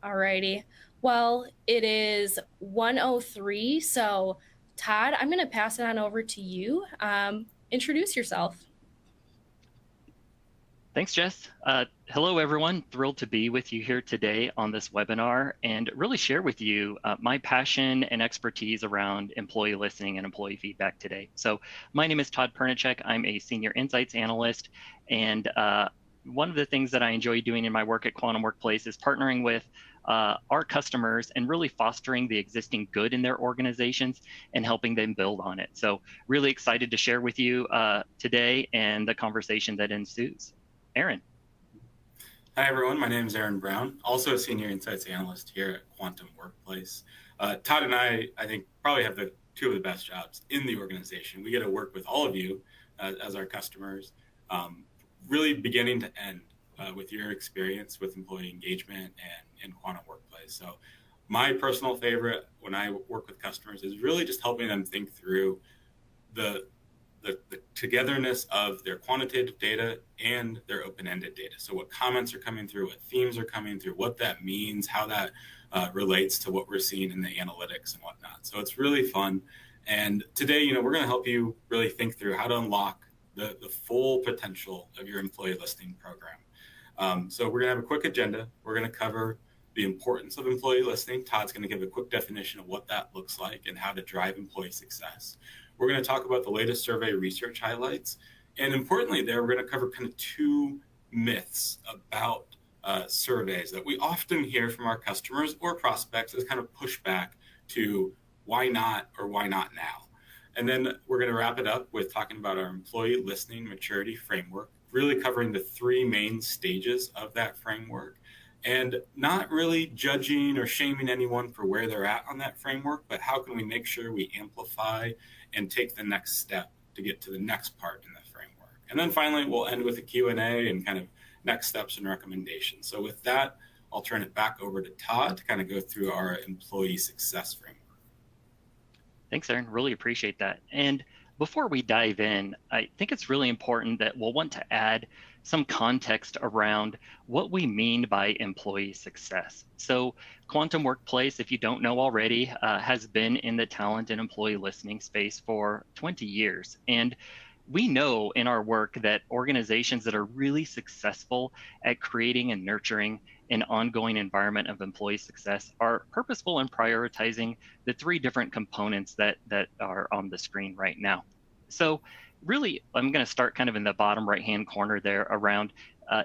Alrighty. Well, it is 1:03. So, Todd, I'm going to pass it on over to you. Introduce yourself. Thanks, Jess. Hello, everyone. Thrilled to be with you here today on this webinar and really share with you my passion and expertise around employee listening and employee feedback today. So my name is Todd Pernicek. I'm a senior insights analyst. And one of the things that I enjoy doing in my work at Quantum Workplace is partnering with our customers and really fostering the existing good in their organizations and helping them build on it. So really excited to share with you today and the conversation that ensues. Aaron. Hi, everyone. My name is Aaron Brown, also a senior insights analyst here at Quantum Workplace. Todd and I think, probably have two of the best jobs in the organization. We get to work with all of you as our customers, really beginning to end with your experience with employee engagement and Quantum Workplace. So my personal favorite when I work with customers is really just helping them think through the togetherness of their quantitative data and their open-ended data. So what comments are coming through, what themes are coming through, what that means, how that relates to what we're seeing in the analytics and whatnot. So it's really fun. And today, we're going to help you really think through how to unlock the full potential of your employee listening program. So we're going to have a quick agenda. We're going to cover the importance of employee listening. Todd's going to give a quick definition of what that looks like and how to drive employee success. We're going to talk about the latest survey research highlights. And importantly there, we're going to cover kind of two myths about surveys that we often hear from our customers or prospects as kind of pushback to why not or why not now. And then we're going to wrap it up with talking about our employee listening maturity framework, really covering the three main stages of that framework. And not really judging or shaming anyone for where they're at on that framework, but how can we make sure we amplify and take the next step to get to the next part in the framework. And then finally, we'll end with a Q&A and kind of next steps and recommendations. So with that, I'll turn it back over to Todd to kind of go through our employee success framework. Thanks, Aaron. Really appreciate that. And before we dive in, I think it's really important that we'll want to add some context around what we mean by employee success. So Quantum Workplace, if you don't know already, has been in the talent and employee listening space for 20 years. And we know in our work that organizations that are really successful at creating and nurturing an ongoing environment of employee success are purposeful in prioritizing the three different components that are on the screen right now. So really, I'm going to start kind of in the bottom right-hand corner there around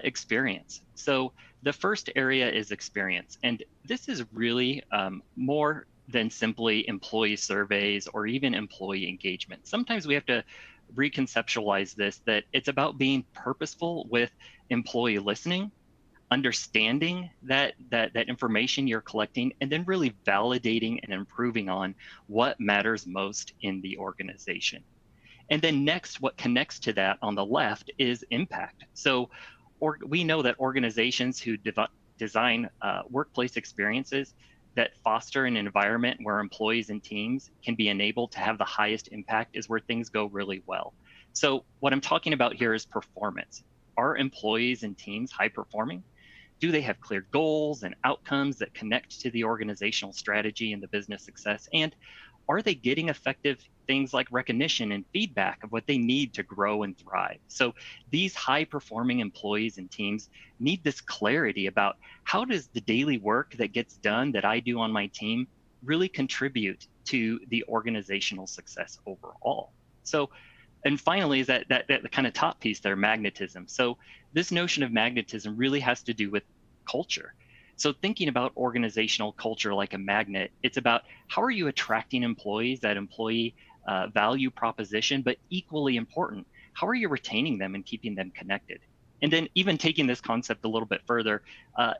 experience. So the first area is experience. And this is really more than simply employee surveys or even employee engagement. Sometimes we have to reconceptualize this, that it's about being purposeful with employee listening, understanding that information you're collecting, and then really validating and improving on what matters most in the organization. And then next, what connects to that on the left is impact. So we know that organizations who design workplace experiences that foster an environment where employees and teams can be enabled to have the highest impact is where things go really well. So what I'm talking about here is performance. Are employees and teams high performing? Do they have clear goals and outcomes that connect to the organizational strategy and the business success? And are they getting effective things like recognition and feedback of what they need to grow and thrive? So these high performing employees and teams need this clarity about how does the daily work that gets done that I do on my team really contribute to the organizational success overall? So, and finally, is that kind of top piece there, magnetism. So this notion of magnetism really has to do with culture. So thinking about organizational culture like a magnet, it's about how are you attracting employees, that employee value proposition, but equally important, how are you retaining them and keeping them connected? And then even taking this concept a little bit further,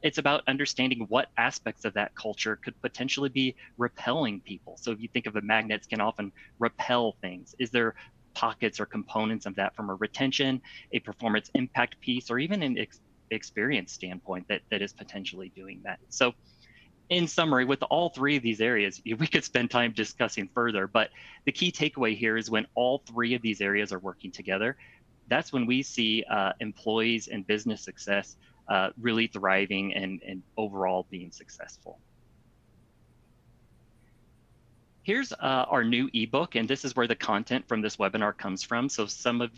it's about understanding what aspects of that culture could potentially be repelling people. So if you think of a magnets can often repel things. Is there pockets or components of that from a retention, a performance impact piece, or even an experience standpoint that is potentially doing that? So in summary, with all three of these areas, we could spend time discussing further, but the key takeaway here is when all three of these areas are working together, that's when we see employees and business success really thriving and overall being successful. Here's our new ebook, and this is where the content from this webinar comes from. So some of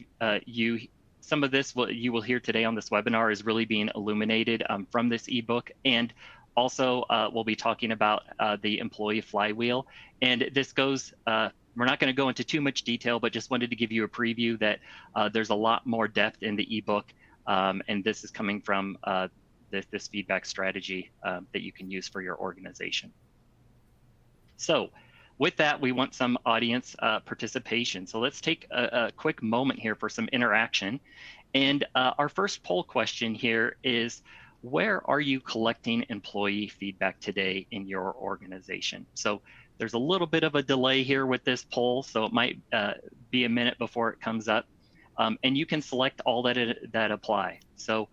this you will hear today on this webinar is really being illuminated from this ebook. And also we'll be talking about the employee flywheel. And this goes, we're not going to go into too much detail, but just wanted to give you a preview that there's a lot more depth in the ebook. And this is coming from this feedback strategy that you can use for your organization. So with that, we want some audience participation. So let's take a quick moment here for some interaction. And our first poll question here is, where are you collecting employee feedback today in your organization? So there's a little bit of a delay here with this poll, so it might be a minute before it comes up. And you can select all that apply. So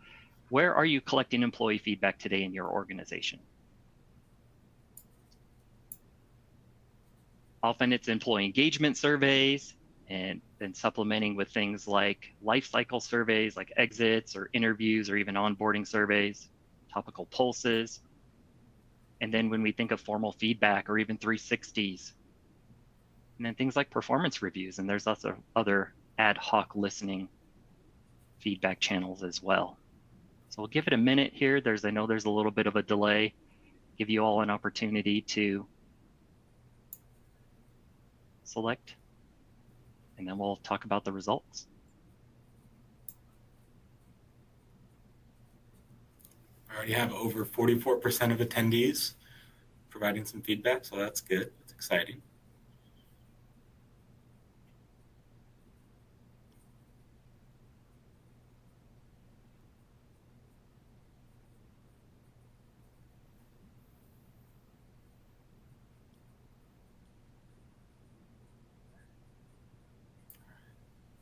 where are you collecting employee feedback today in your organization? Often it's employee engagement surveys, and then supplementing with things like life cycle surveys like exits or interviews or even onboarding surveys, topical pulses. And then when we think of formal feedback or even 360s, and then things like performance reviews, and there's also other ad hoc listening feedback channels as well. So we'll give it a minute here. I know there's a little bit of a delay. Give you all an opportunity to select, and then we'll talk about the results. I already have over 44% of attendees providing some feedback, so that's good. That's exciting.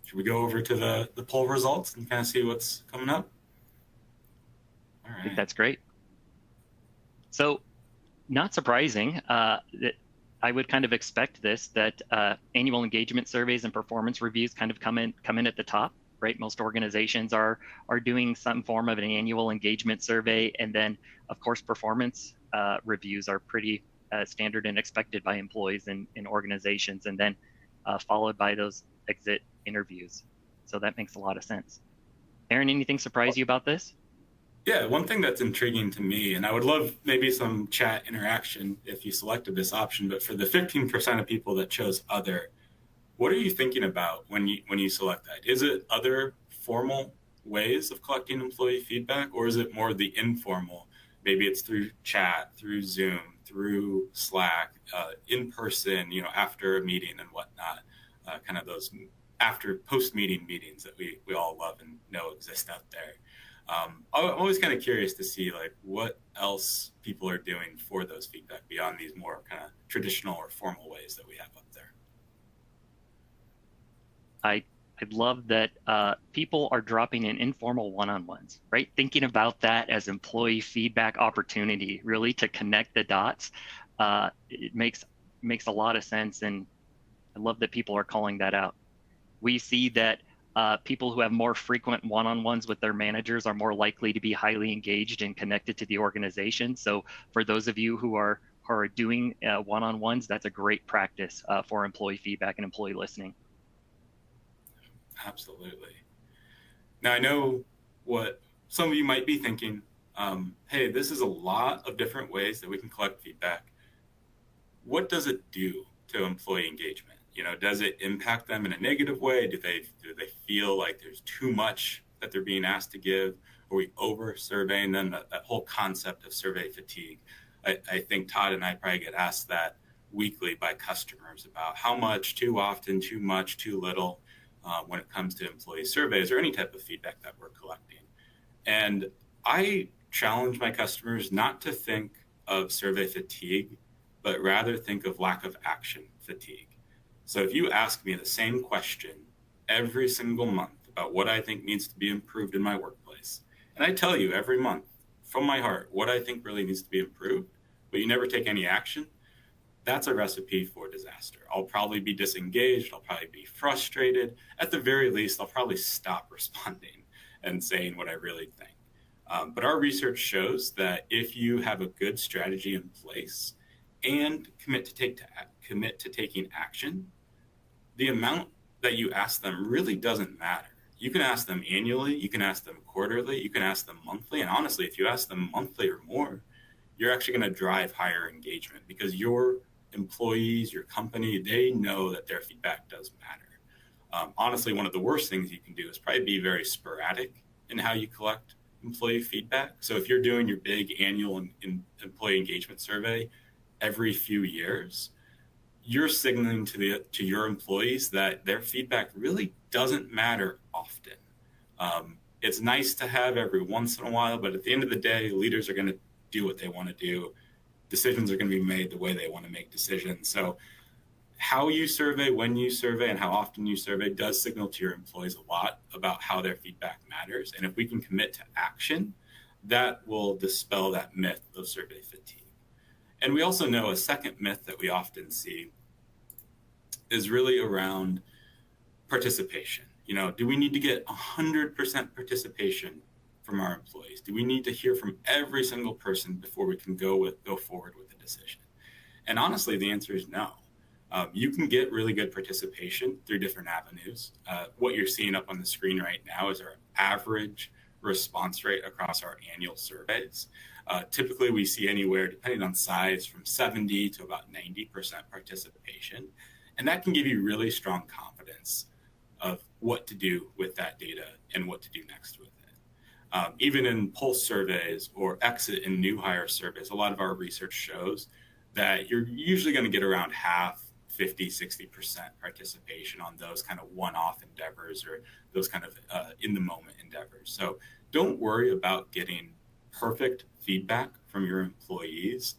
Should we go over to the poll results and kind of see what's coming up? All right. I think that's great. So not surprising, that I would kind of expect this, that annual engagement surveys and performance reviews kind of come in at the top, right? Most organizations are doing some form of an annual engagement survey. And then of course, performance reviews are pretty standard and expected by employees in organizations, and then followed by those exit interviews. So that makes a lot of sense. Aaron, anything surprise you about this? Yeah, one thing that's intriguing to me, and I would love maybe some chat interaction if you selected this option, but for the 15% of people that chose other, what are you thinking about when you select that? Is it other formal ways of collecting employee feedback, or is it more the informal? Maybe it's through chat, through Zoom, through Slack, in person, after a meeting and whatnot, kind of those after post-meeting meetings that we all love and know exist out there. I'm always kind of curious to see like what else people are doing for those feedback beyond these more kind of traditional or formal ways that we have up there. I love that people are dropping in informal one-on-ones, right? Thinking about that as employee feedback opportunity, really to connect the dots. It makes a lot of sense, and I love that people are calling that out. We see that people who have more frequent one-on-ones with their managers are more likely to be highly engaged and connected to the organization. So for those of you who are doing one-on-ones, that's a great practice for employee feedback and employee listening. Absolutely. Now, I know what some of you might be thinking, hey, this is a lot of different ways that we can collect feedback. What does it do to employee engagement? Does it impact them in a negative way? Do they feel like there's too much that they're being asked to give? Are we over surveying them? That whole concept of survey fatigue. I think Todd and I probably get asked that weekly by customers about how much, too often, too much, too little, when it comes to employee surveys or any type of feedback that we're collecting. And I challenge my customers not to think of survey fatigue, but rather think of lack of action fatigue. So if you ask me the same question every single month about what I think needs to be improved in my workplace, and I tell you every month from my heart what I think really needs to be improved, but you never take any action, that's a recipe for disaster. I'll probably be disengaged. I'll probably be frustrated. At the very least, I'll probably stop responding and saying what I really think. But our research shows that if you have a good strategy in place and commit to taking action, the amount that you ask them really doesn't matter. You can ask them annually, you can ask them quarterly, you can ask them monthly. And honestly, if you ask them monthly or more, you're actually going to drive higher engagement because your employees, your company, they know that their feedback does matter. Honestly, one of the worst things you can do is probably be very sporadic in how you collect employee feedback. So if you're doing your big annual employee engagement survey every few years, you're signaling to your employees that their feedback really doesn't matter often. It's nice to have every once in a while, but at the end of the day, leaders are going to do what they want to do. Decisions are going to be made the way they want to make decisions. So how you survey, when you survey, and how often you survey does signal to your employees a lot about how their feedback matters. And if we can commit to action, that will dispel that myth of survey fatigue. And we also know a second myth that we often see is really around participation. Do we need to get 100% participation from our employees? Do we need to hear from every single person before we can go forward with a decision? And honestly, the answer is no. You can get really good participation through different avenues. What you're seeing up on the screen right now is our average response rate across our annual surveys. Typically, we see anywhere, depending on size, from 70 to about 90% participation. And that can give you really strong confidence of what to do with that data and what to do next with it. Even in pulse surveys or exit and new hire surveys, a lot of our research shows that you're usually going to get around half, 50, 60% participation on those kind of one-off endeavors or those kind of in-the-moment endeavors. So don't worry about getting perfect feedback from your employees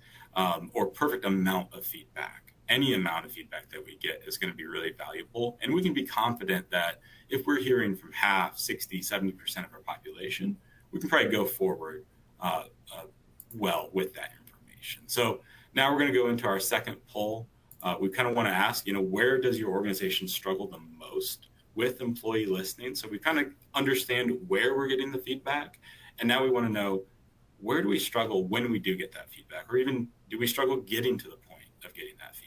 or perfect amount of feedback. Any amount of feedback that we get is going to be really valuable. And we can be confident that if we're hearing from half, 60, 70% of our population, we can probably go forward well with that information. So now we're going to go into our second poll. We kind of want to ask, where does your organization struggle the most with employee listening? So we kind of understand where we're getting the feedback. And now we want to know, where do we struggle when we do get that feedback? Or even do we struggle getting to the point of getting that feedback?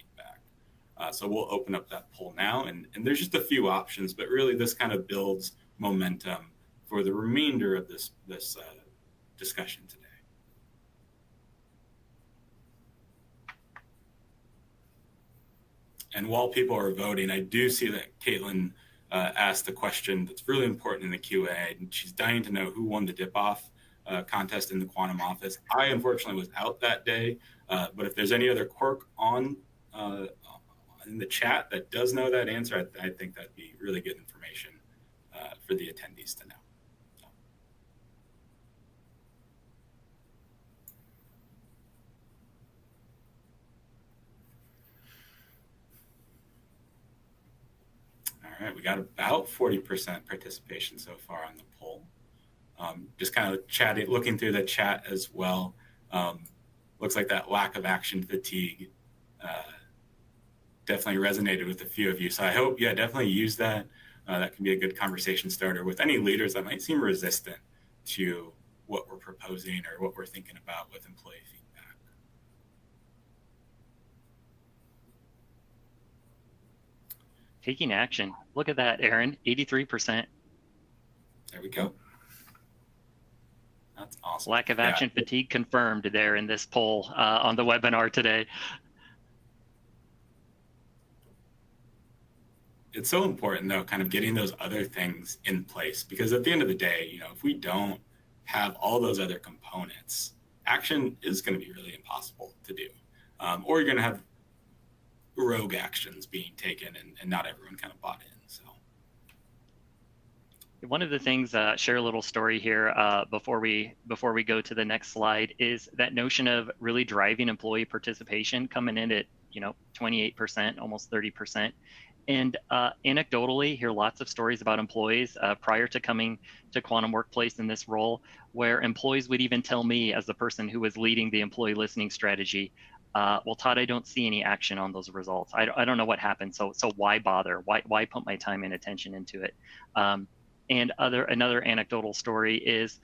So we'll open up that poll now. And there's just a few options, but really this kind of builds momentum for the remainder of this discussion today. And while people are voting, I do see that Caitlin asked a question that's really important in the Q&A, and she's dying to know who won the dip-off contest in the Quantum office. I unfortunately was out that day, but if there's any other quirk on in the chat that does know that answer, I think that'd be really good information for the attendees to know. All right, we got about 40% participation so far on the poll. Just kind of chatting, looking through the chat as well. Looks like that lack of action fatigue definitely resonated with a few of you. So I hope, definitely use that. That can be a good conversation starter with any leaders that might seem resistant to what we're proposing or what we're thinking about with employee feedback. Taking action. Look at that, Aaron, 83%. There we go. That's awesome. Lack of action fatigue confirmed there in this poll on the webinar today. It's so important, though, kind of getting those other things in place, because at the end of the day, if we don't have all those other components, action is going to be really impossible to do. Or you're going to have rogue actions being taken and not everyone kind of bought in. So one of the things, share a little story here before we go to the next slide, is that notion of really driving employee participation coming in at 28%, almost 30%. And anecdotally, hear lots of stories about employees prior to coming to Quantum Workplace in this role, where employees would even tell me, as the person who was leading the employee listening strategy, well, Todd, I don't see any action on those results. I don't know what happened. So why bother? Why put my time and attention into it? And another anecdotal story is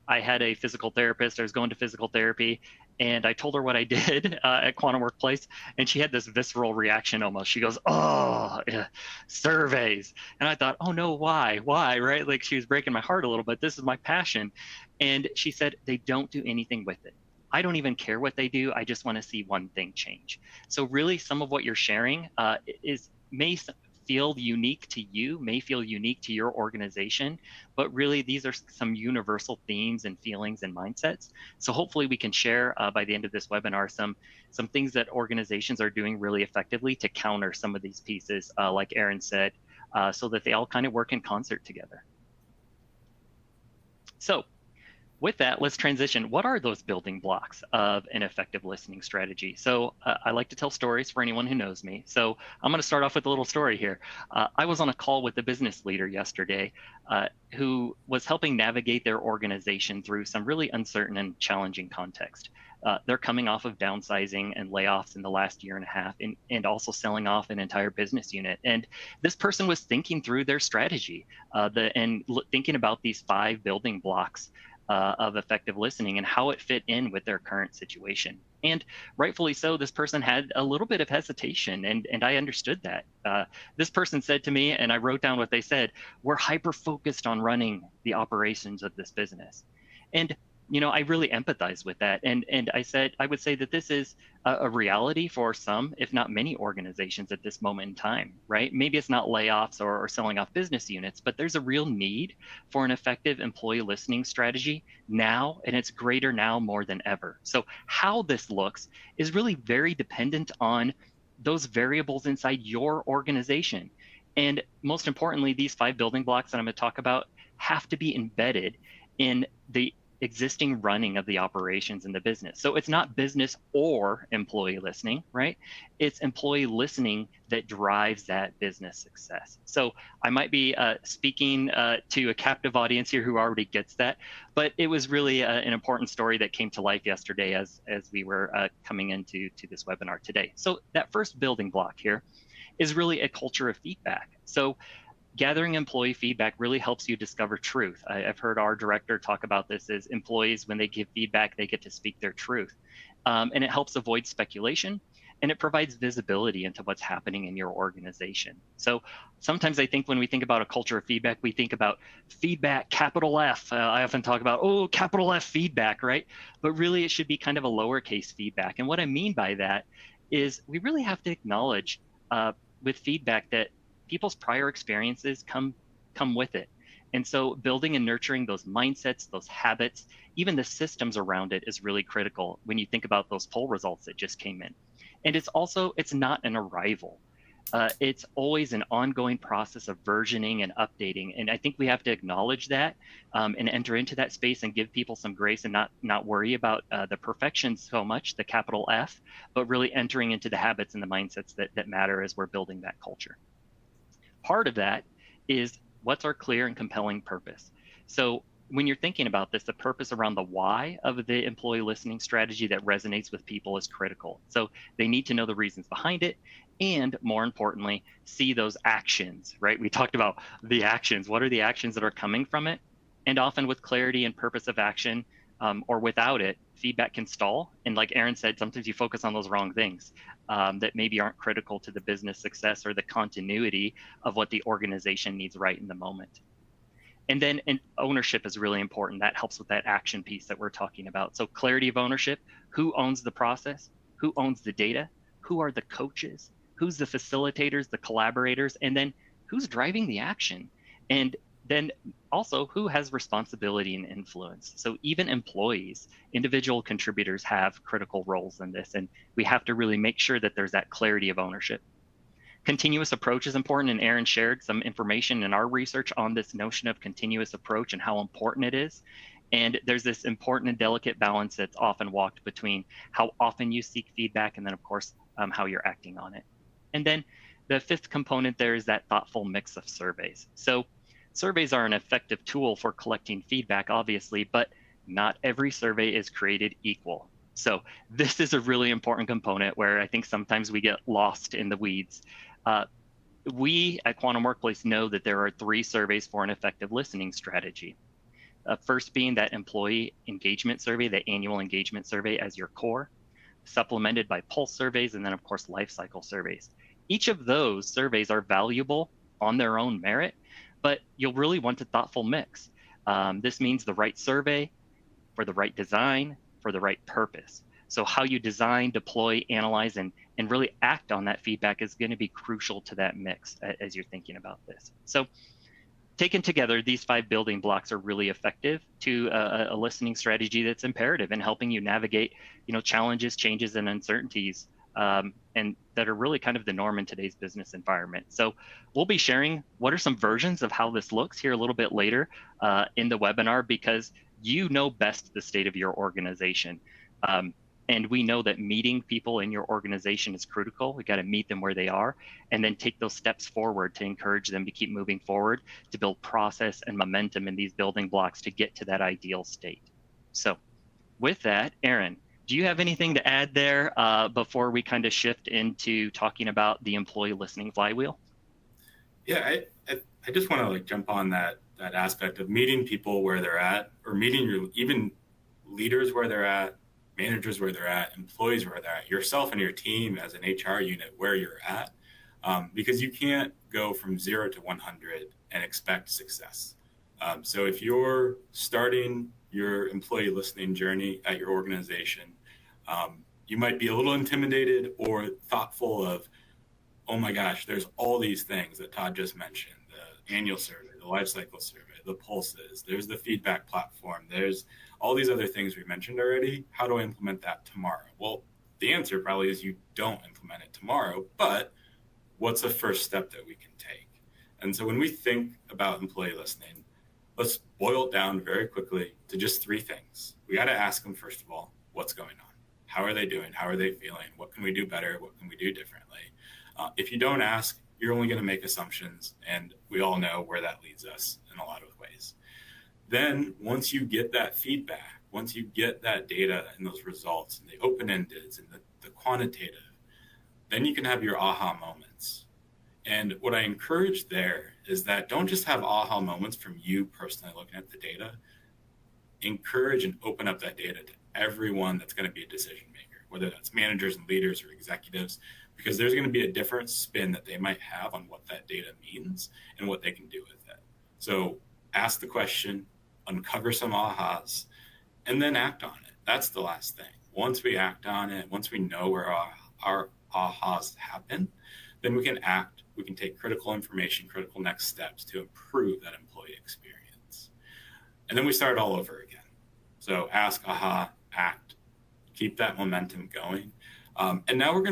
I had a physical therapist. I was going to physical therapy, and I told her what I did at Quantum Workplace, and she had this visceral reaction almost. She goes, "Oh, yeah, surveys." And I thought, "Oh no, why? Why?" Right? Like, she was breaking my heart a little bit. This is my passion. And she said, "They don't do anything with it. I don't even care what they do. I just want to see one thing change." So really, some of what you're sharing may feel unique to you, may feel unique to your organization, but really these are some universal themes and feelings and mindsets. So hopefully we can share by the end of this webinar some things that organizations are doing really effectively to counter some of these pieces, like Aaron said, so that they all kind of work in concert together. So with that, let's transition. What are those building blocks of an effective listening strategy? So I like to tell stories for anyone who knows me. So I'm going to start off with a little story here. I was on a call with a business leader yesterday who was helping navigate their organization through some really uncertain and challenging context. They're coming off of downsizing and layoffs in the last year and a half, and also selling off an entire business unit. And this person was thinking through their strategy thinking about these 5 building blocks of effective listening and how it fit in with their current situation. And rightfully so, this person had a little bit of hesitation, and I understood that. This person said to me, and I wrote down what they said: "We're hyper-focused on running the operations of this business." And I really empathize with that. And I would say that this is a reality for some, if not many organizations at this moment in time, right? Maybe it's not layoffs or selling off business units, but there's a real need for an effective employee listening strategy now, and it's greater now more than ever. So how this looks is really very dependent on those variables inside your organization. And most importantly, these 5 building blocks that I'm going to talk about have to be embedded in the existing running of the operations in the business. So it's not business or employee listening, right? It's employee listening that drives that business success. So I might be speaking to a captive audience here who already gets that, but it was really an important story that came to life yesterday as we were coming into this webinar today. So that first building block here is really a culture of feedback. So gathering employee feedback really helps you discover truth. I've heard our director talk about this as employees, when they give feedback, they get to speak their truth. And it helps avoid speculation, and it provides visibility into what's happening in your organization. So sometimes I think when we think about a culture of feedback, we think about feedback, capital F. I often talk about, oh, capital F feedback, right? But really it should be kind of a lowercase feedback. And what I mean by that is we really have to acknowledge with feedback that people's prior experiences come with it. And so building and nurturing those mindsets, those habits, even the systems around it is really critical when you think about those poll results that just came in. And it's not an arrival. It's always an ongoing process of versioning and updating. And I think we have to acknowledge that and enter into that space and give people some grace and not worry about the perfection so much, the capital F, but really entering into the habits and the mindsets that matter as we're building that culture. Part of that is, what's our clear and compelling purpose? So when you're thinking about this, the purpose around the why of the employee listening strategy that resonates with people is critical. So they need to know the reasons behind it, and more importantly, see those actions, right? We talked about the actions. What are the actions that are coming from it? And often with clarity and purpose of action, or without it, feedback can stall. And like Aaron said, sometimes you focus on those wrong things that maybe aren't critical to the business success or the continuity of what the organization needs right in the moment. And then ownership is really important. That helps with that action piece that we're talking about. So clarity of ownership: who owns the process, who owns the data, who are the coaches, who's the facilitators, the collaborators, and then who's driving the action. And then also, who has responsibility and influence? So even employees, individual contributors have critical roles in this, and we have to really make sure that there's that clarity of ownership. Continuous approach is important, and Aaron shared some information in our research on this notion of continuous approach and how important it is. And there's this important and delicate balance that's often walked between how often you seek feedback and then, of course, how you're acting on it. And then the 5th component there is that thoughtful mix of surveys. So surveys are an effective tool for collecting feedback, obviously, but not every survey is created equal. So this is a really important component where I think sometimes we get lost in the weeds. We at Quantum Workplace know that there are 3 surveys for an effective listening strategy. First being that employee engagement survey, the annual engagement survey as your core, supplemented by pulse surveys, and then of course life cycle surveys. Each of those surveys are valuable on their own merit, but you'll really want a thoughtful mix. This means the right survey for the right design, for the right purpose. So how you design, deploy, analyze, and really act on that feedback is going to be crucial to that mix as you're thinking about this. So taken together, these 5 building blocks are really effective to a listening strategy that's imperative in helping you navigate, challenges, changes, and uncertainties, and that are really kind of the norm in today's business environment. So we'll be sharing what are some versions of how this looks here a little bit later in the webinar, because you know best the state of your organization. And we know that meeting people in your organization is critical. We got to meet them where they are and then take those steps forward to encourage them to keep moving forward, to build process and momentum in these building blocks to get to that ideal state. So with that, Aaron, do you have anything to add there before we kind of shift into talking about the employee listening flywheel? Yeah, I just want to jump on that aspect of meeting people where they're at, or meeting even leaders where they're at, managers where they're at, employees where they're at, yourself and your team as an HR unit where you're at, because you can't go from 0 to 100 and expect success. So if you're starting your employee listening journey at your organization, you might be a little intimidated or thoughtful of, oh my gosh, there's all these things that Todd just mentioned, the annual survey, the life cycle survey, the pulses, there's the feedback platform, there's all these other things we mentioned already. How do I implement that tomorrow? Well, the answer probably is you don't implement it tomorrow, but what's the first step that we can take? And so when we think about employee listening, let's boil it down very quickly to just 3 things. We got to ask them, first of all, what's going on? How are they doing? How are they feeling? What can we do better? What can we do differently? If you don't ask, you're only going to make assumptions, and we all know where that leads us in a lot of ways. Then once you get that feedback, once you get that data and those results and the open-endeds and the quantitative, then you can have your aha moments. And what I encourage there is that don't just have aha moments from you personally looking at the data. Encourage and open up that data to everyone that's going to be a decision maker, whether that's managers and leaders or executives, because there's going to be a different spin that they might have on what that data means and what they can do with it. So ask the question, uncover some ahas, and then act on it. That's the last thing. Once we act on it, once we know where our ahas happen, then we can act. We can take critical information, critical next steps to improve that employee experience. And then we start all over again. So ask, aha, act, keep that momentum going. And now we're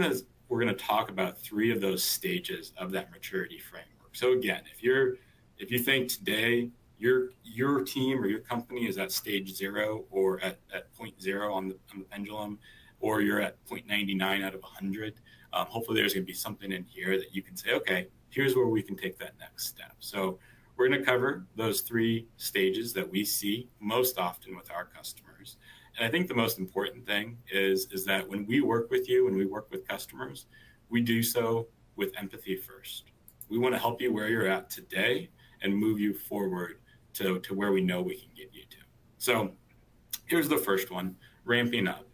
gonna talk about 3 of those stages of that maturity framework. So again, if you think today your team or your company is at stage 0 or at point 0 on the pendulum, or you're at 0.99 out of 100, hopefully there's going to be something in here that you can say, okay, here's where we can take that next step. So we're going to cover those 3 stages that we see most often with our customers. And I think the most important thing is that when we work with you, when we work with customers, we do so with empathy first. We want to help you where you're at today and move you forward to where we know we can get you to. So here's the first one, ramping up.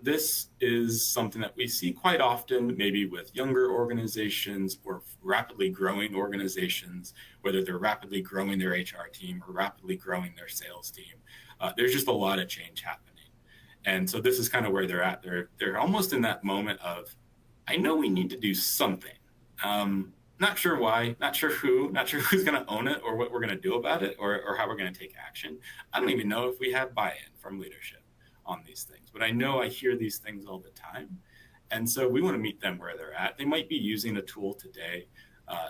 This is something that we see quite often, maybe with younger organizations or rapidly growing organizations, whether they're rapidly growing their HR team or rapidly growing their sales team. There's just a lot of change happening. And so this is kind of where they're at. They're almost in that moment of, I know we need to do something. Not sure why, not sure who's going to own it or what we're going to do about it or how we're going to take action. I don't even know if we have buy-in from leadership on these things, but I know I hear these things all the time. And so we want to meet them where they're at. They might be using a tool today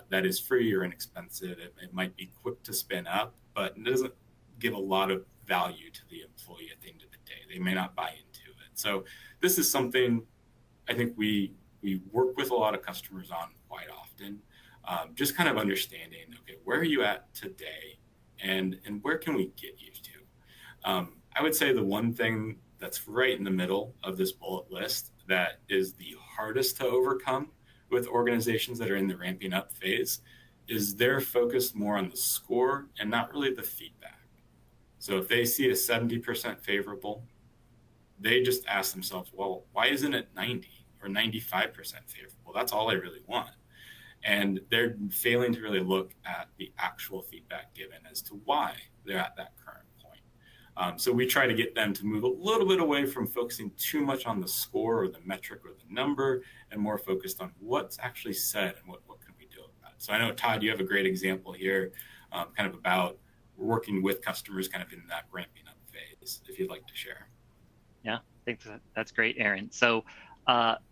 that is free or inexpensive. It might be quick to spin up, but it doesn't give a lot of value to the employee at the end of the day. They may not buy into it. So this is something I think we work with a lot of customers on quite often. Just kind of understanding, okay, where are you at today and where can we get you to? I would say the one thing that's right in the middle of this bullet list that is the hardest to overcome with organizations that are in the ramping up phase is they're focused more on the score and not really the feedback. So if they see a 70% favorable, they just ask themselves, well, why isn't it 90 or 95% favorable? That's all I really want. And they're failing to really look at the actual feedback given as to why they're at that current point. So we try to get them to move a little bit away from focusing too much on the score or the metric or the number, and more focused on what's actually said and what can we do about it. So I know, Todd, you have a great example here, kind of about working with customers kind of in that ramping up phase, if you'd like to share. Yeah, I think that's great, Aaron. So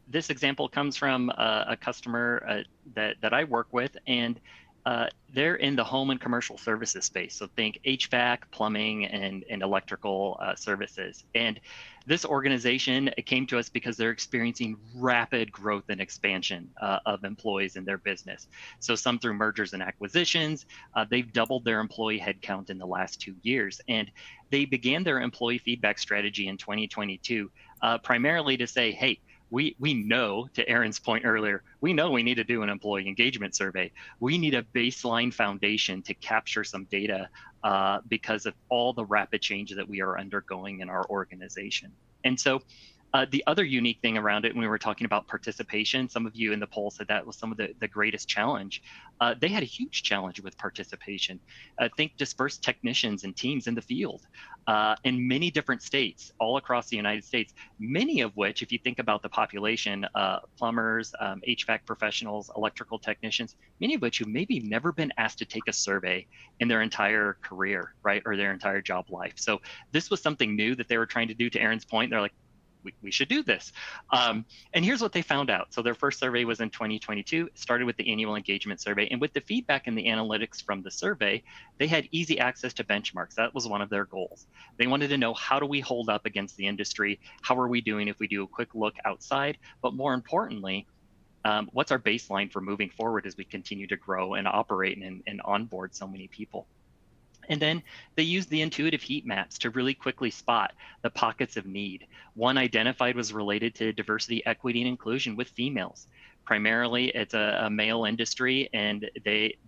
this example comes from a customer that I work with, and they're in the home and commercial services space. So think HVAC, plumbing, and electrical services. And this organization came to us because they're experiencing rapid growth and expansion of employees in their business. So some through mergers and acquisitions, they've doubled their employee headcount in the last 2 years. And they began their employee feedback strategy in 2022, primarily to say, hey, we know, to Aaron's point earlier, we know we need to do an employee engagement survey. We need a baseline foundation to capture some data because of all the rapid change that we are undergoing in our organization. And so the other unique thing around it, when we were talking about participation, some of you in the poll said that was some of the greatest challenge. They had a huge challenge with participation. Think dispersed technicians and teams in the field in many different states, all across the United States, many of which, if you think about the population, plumbers, HVAC professionals, electrical technicians, many of which who maybe never been asked to take a survey in their entire career, right, or their entire job life. So this was something new that they were trying to do. To Aaron's point, they're like, we should do this. And here's what they found out. So their first survey was in 2022, started with the annual engagement survey. And with the feedback and the analytics from the survey, they had easy access to benchmarks. That was one of their goals. They wanted to know, how do we hold up against the industry? How are we doing if we do a quick look outside? But more importantly, what's our baseline for moving forward as we continue to grow and operate and onboard so many people? And then they used the intuitive heat maps to really quickly spot the pockets of need. One identified was related to diversity, equity, and inclusion with females. Primarily, it's a male industry, and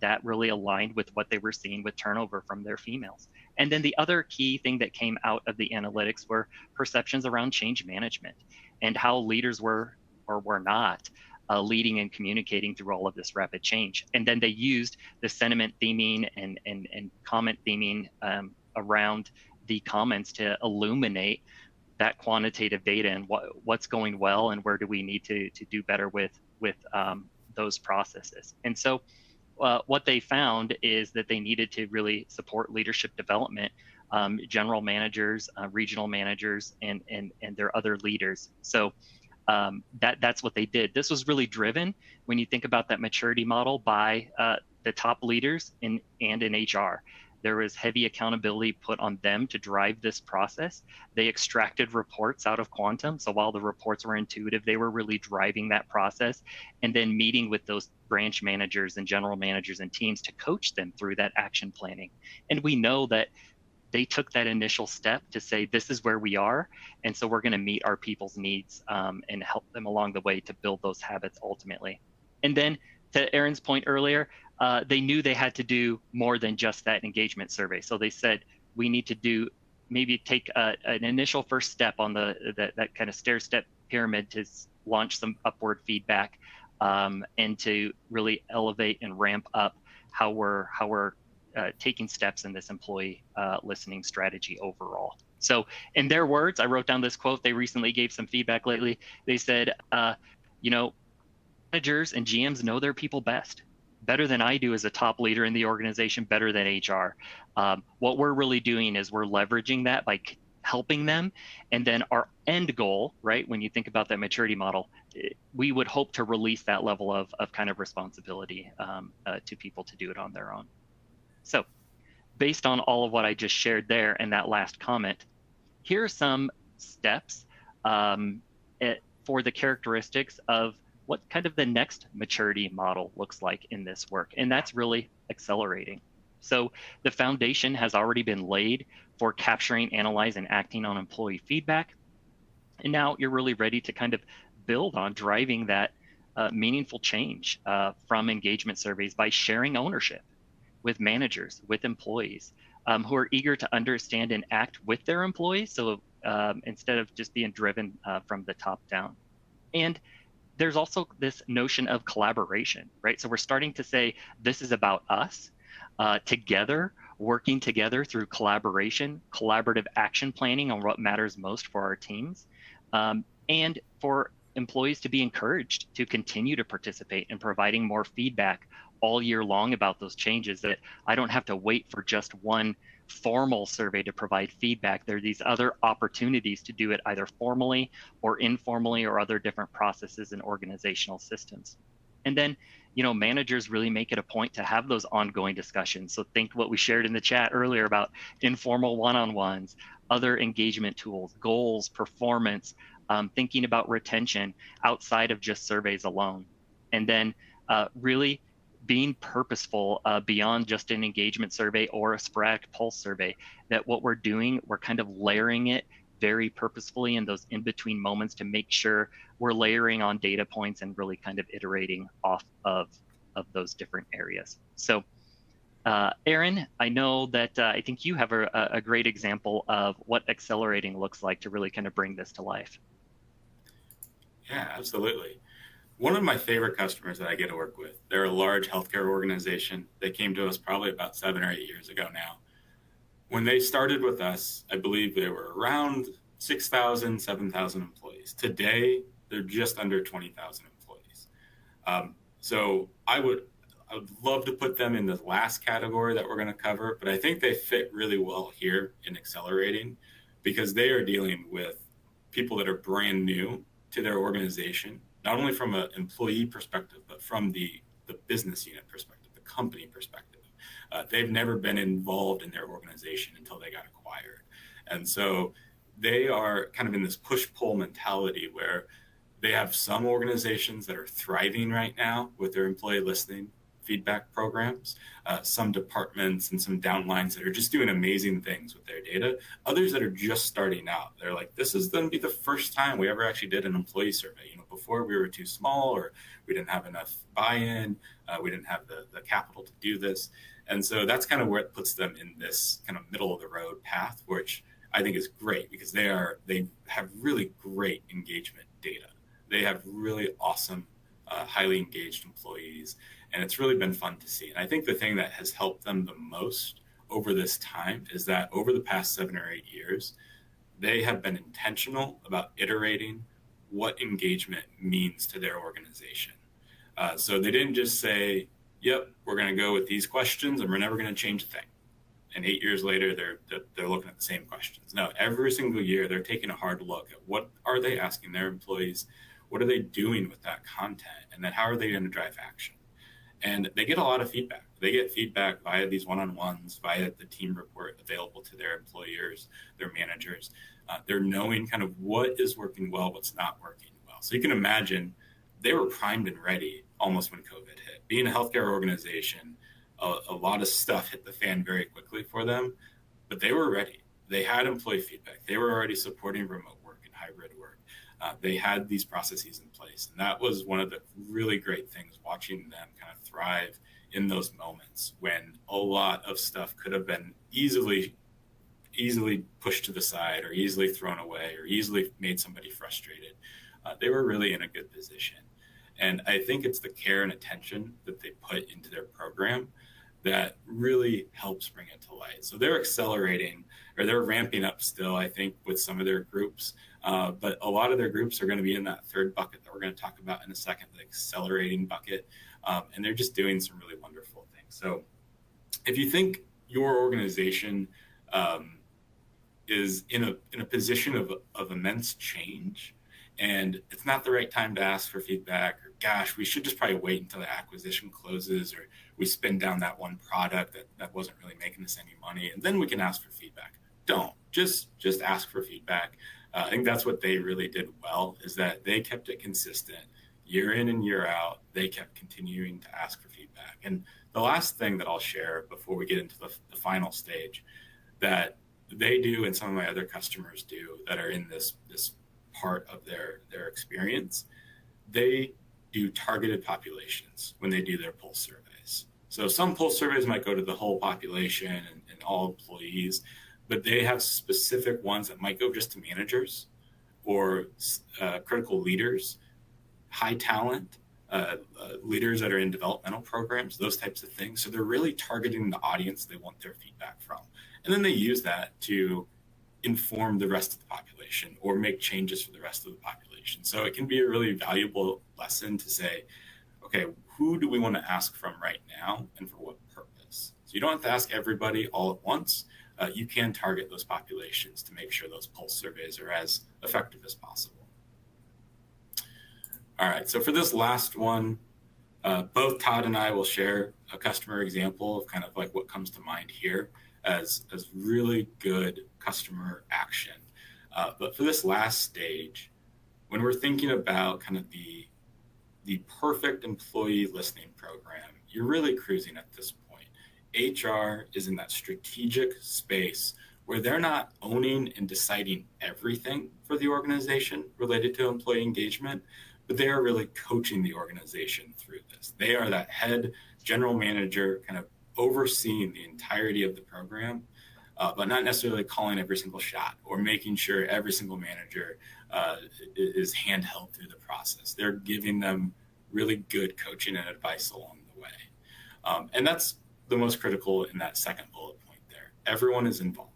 that really aligned with what they were seeing with turnover from their females. And then the other key thing that came out of the analytics were perceptions around change management and how leaders were or were not leading and communicating through all of this rapid change. And then they used the sentiment theming and comment theming around the comments to illuminate that quantitative data and what's going well and where do we need to do better with those processes. And so what they found is that they needed to really support leadership development, general managers, regional managers, and their other leaders. So that's what they did. This was really driven, when you think about that maturity model, by the top leaders and in HR. There was heavy accountability put on them to drive this process. They extracted reports out of Quantum. So while the reports were intuitive, they were really driving that process, and then meeting with those branch managers and general managers and teams to coach them through that action planning. And we know that they took that initial step to say, this is where we are, and so we're going to meet our people's needs and help them along the way to build those habits ultimately. And then, to Aaron's point earlier, they knew they had to do more than just that engagement survey. So they said, we need to maybe take an initial first step on that kind of stair-step pyramid to launch some upward feedback and to really elevate and ramp up how we're taking steps in this employee listening strategy overall. So in their words, I wrote down this quote. They recently gave some feedback lately. They said, managers and GMs know their people better than I do as a top leader in the organization, better than HR. What we're really doing is we're leveraging that by helping them. And then our end goal, right, when you think about that maturity model, we would hope to release that level of kind of responsibility to people to do it on their own. So based on all of what I just shared there and that last comment, here are some steps for the characteristics of what kind of the next maturity model looks like in this work. And that's really accelerating. So the foundation has already been laid for capturing, analyzing, and acting on employee feedback. And now you're really ready to kind of build on driving that meaningful change from engagement surveys by sharing ownership with managers, with employees, who are eager to understand and act with their employees. So instead of just being driven from the top down. And there's also this notion of collaboration, right? So we're starting to say, this is about us together, working together through collaboration, collaborative action planning on what matters most for our teams, and for employees to be encouraged to continue to participate in providing more feedback all year long about those changes, that I don't have to wait for just one formal survey to provide feedback. There are these other opportunities to do it either formally or informally, or other different processes and organizational systems. And then, managers really make it a point to have those ongoing discussions. So think what we shared in the chat earlier about informal one-on-ones, other engagement tools, goals, performance, thinking about retention outside of just surveys alone. And then really being purposeful beyond just an engagement survey or a sporadic pulse survey, that what we're doing, we're kind of layering it very purposefully in those in-between moments to make sure we're layering on data points and really kind of iterating off of those different areas. So Aaron, I know that I think you have a great example of what accelerating looks like to really kind of bring this to life. Yeah, absolutely. One of my favorite customers that I get to work with, they're a large healthcare organization. They came to us probably about 7 or 8 years ago now. When they started with us, I believe they were around 6,000, 7,000 employees. Today, they're just under 20,000 employees. So I would love to put them in the last category that we're going to cover, but I think they fit really well here in accelerating, because they are dealing with people that are brand new to their organization, not only from an employee perspective, but from the business unit perspective, the company perspective. They've never been involved in their organization until they got acquired. And so they are kind of in this push-pull mentality where they have some organizations that are thriving right now with their employee listening feedback programs, some departments and some downlines that are just doing amazing things with their data, others that are just starting out. They're like, this is going to be the first time we ever actually did an employee survey. Before we were too small, or we didn't have enough buy-in, we didn't have the capital to do this. And so that's kind of where it puts them in this kind of middle of the road path, which I think is great, because they have really great engagement data. They have really awesome, highly engaged employees, and it's really been fun to see. And I think the thing that has helped them the most over this time is that over the past 7 or 8 years, they have been intentional about iterating what engagement means to their organization. So they didn't just say, yep, we're going to go with these questions and we're never going to change a thing. And 8 years later, they're looking at the same questions. No, every single year, they're taking a hard look at what are they asking their employees, what are they doing with that content, and then how are they going to drive action. And they get a lot of feedback. They get feedback via these one-on-ones, via the team report available to their employers, their managers. They're knowing kind of what is working well, what's not working well. So you can imagine they were primed and ready almost when COVID hit. Being a healthcare organization, a lot of stuff hit the fan very quickly for them, but they were ready. They had employee feedback. They were already supporting remote work and hybrid work. They had these processes in place. And that was one of the really great things, watching them kind of thrive in those moments when a lot of stuff could have been easily pushed to the side, or easily thrown away, or easily made somebody frustrated. They were really in a good position. And I think it's the care and attention that they put into their program that really helps bring it to light. So they're accelerating, or they're ramping up still, I think, with some of their groups. But a lot of their groups are going to be in that third bucket that we're going to talk about in a second, the accelerating bucket. And they're just doing some really wonderful things. So if you think your organization is in a position of immense change, and it's not the right time to ask for feedback, or gosh, we should just probably wait until the acquisition closes, or we spin down that one product that wasn't really making us any money, and then we can ask for feedback. Don't. Just ask for feedback. I think that's what they really did well, is that they kept it consistent year in and year out. They kept continuing to ask for feedback. And the last thing that I'll share before we get into the final stage that they do, and some of my other customers do that are in this part of their experience, they do targeted populations when they do their pulse surveys. So some pulse surveys might go to the whole population and all employees, but they have specific ones that might go just to managers or critical leaders, high talent, leaders that are in developmental programs, those types of things. So they're really targeting the audience they want their feedback from. And then they use that to inform the rest of the population or make changes for the rest of the population. So it can be a really valuable lesson to say, okay, who do we want to ask from right now and for what purpose? So you don't have to ask everybody all at once. You can target those populations to make sure those pulse surveys are as effective as possible. All right, so for this last one, both Todd and I will share a customer example of kind of like what comes to mind here as really good customer action. But for this last stage, when we're thinking about kind of the perfect employee listening program, you're really cruising at this point. HR is in that strategic space where they're not owning and deciding everything for the organization related to employee engagement, but they are really coaching the organization through this. They are that head general manager kind of overseeing the entirety of the program, but not necessarily calling every single shot or making sure every single manager is handheld through the process. They're giving them really good coaching and advice along the way. And that's the most critical in that second bullet point there. Everyone is involved.